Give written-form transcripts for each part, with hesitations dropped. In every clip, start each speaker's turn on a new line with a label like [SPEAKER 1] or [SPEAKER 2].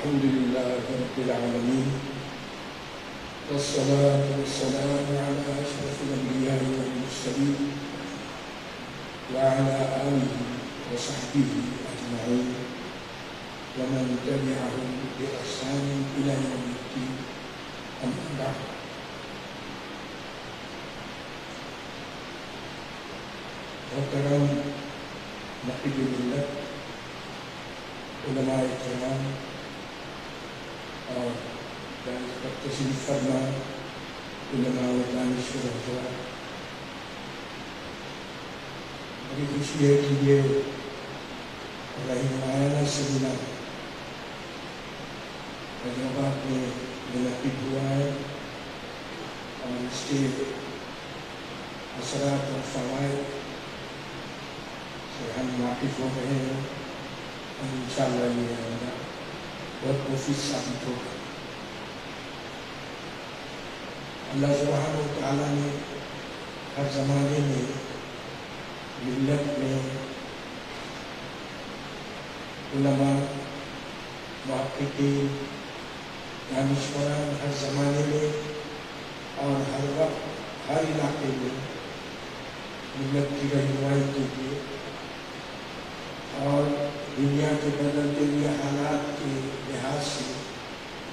[SPEAKER 1] الحمد لله رب العالمين والصلاة والسلام على أشرف الأنبياء والمرسلين وعلى آله وصحبه أجمعين ومن تبعهم بإحسان إلى يوم الدين أما بعد. محترم نقیب ملت، علماء کرام اور تشریف فرما علماء و دانشور حضرات، بڑی خوشی ہے کہ یہ رحمانہ سیمینار حیدرآباد میں منعقد ہوا ہے اور اس کے اثرات اور فوائد سے ہم واقف ہو رہے ہیں اور انشاءاللہ یہ ہمارا بہت مفید ثابت ہوگا. اللہ سبحانہ و تعالیٰ نے ہر زمانے میں ملت میں علماء، محققین، دانشوران ہر زمانے میں اور ہر وقت ہر علاقے میں ملت کی رہنمائی کے لیے اور دنیا کے بدلتے ہوئے حالات کے لحاظ سے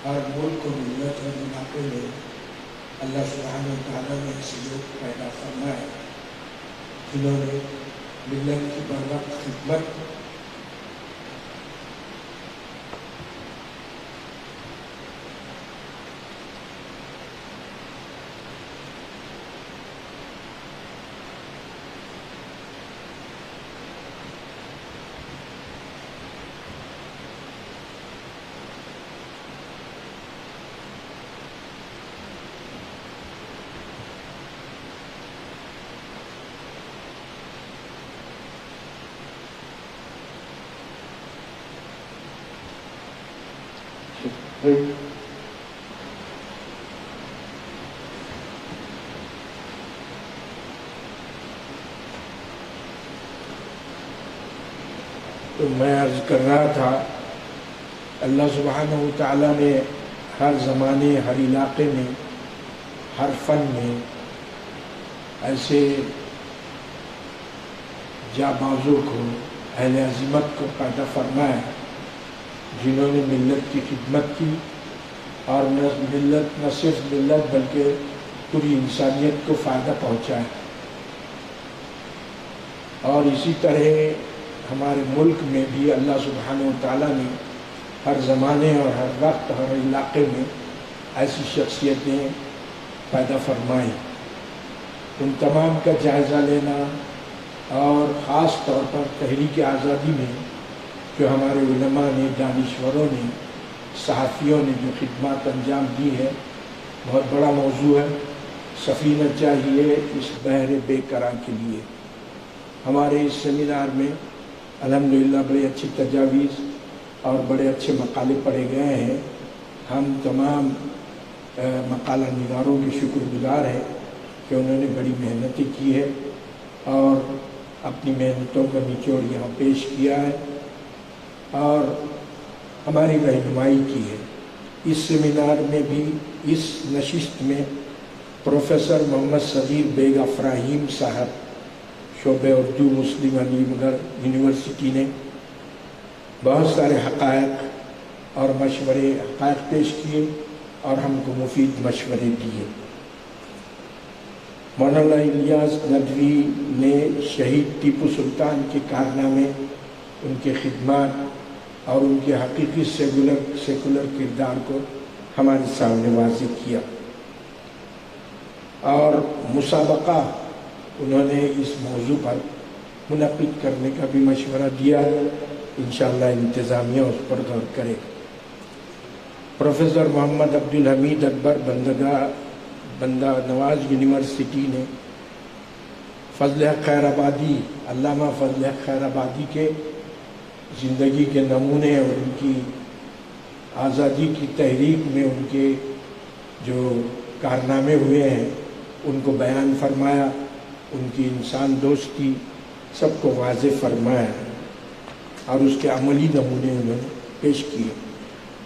[SPEAKER 1] ہر ملک و ملت اور علاقے میں اللہ سبحانہ و تعالیٰ نے ایسے لوگ پیدا فرمائے جنہوں نے ملت کی بروقت خدمت تو میں عرض کر رہا تھا، اللہ سبحانہ و تعالیٰ نے ہر زمانے، ہر علاقے میں، ہر فن میں ایسے جانبازوں کو، اہل عظمت کو پیدا فرمایا جنہوں نے ملت کی خدمت کی اور نہ صرف ملت بلکہ پوری انسانیت کو فائدہ پہنچایا. اور اسی طرح ہمارے ملک میں بھی اللہ سبحانہ و تعالیٰ نے ہر زمانے اور ہر وقت ہر علاقے میں ایسی شخصیتیں پیدا فرمائیں. ان تمام کا جائزہ لینا اور خاص طور پر تحریک آزادی میں جو ہمارے علماء نے، دانشوروں نے، صحافیوں نے جو خدمات انجام دی ہے، بہت بڑا موضوع ہے. سفینہ چاہیے اس بحر بے قرار کے لیے. ہمارے اس سیمینار میں الحمدللہ بڑے اچھی تجاویز اور بڑے اچھے مقالے پڑھے گئے ہیں. ہم تمام مقالہ نگاروں کے شکر گزار ہیں کہ انہوں نے بڑی محنتیں کی ہے اور اپنی محنتوں کا نچوڑ یہاں پیش کیا ہے اور ہماری رہنمائی کی ہے. اس سیمینار میں بھی، اس نشست میں پروفیسر محمد صغیر بیگ افراہیم صاحب، شعبہ اردو، مسلم علی گڑھ یونیورسٹی نے بہت سارے حقائق اور مشورے حقائق پیش کیے اور ہم کو مفید مشورے دیے. مولانا الیاس ندوی نے شہید ٹیپو سلطان کے کارنامے، ان کے خدمات اور ان کے حقیقی سیکولر کردار کو ہمارے سامنے واضح کیا اور مسابقہ انہوں نے اس موضوع پر منعقد کرنے کا بھی مشورہ دیا. انشاءاللہ انتظامیہ اس پر غور کرے. پروفیسر محمد عبدالحمید اکبر بندہ نواز یونیورسٹی نے فضل حق خیر آبادی، علامہ فضل حق خیر آبادی کے زندگی کے نمونے اور ان کی آزادی کی تحریک میں ان کے جو کارنامے ہوئے ہیں ان کو بیان فرمایا، ان کی انسان دوستی سب کو واضح فرمایا اور اس کے عملی نمونے انہوں نے پیش کیے.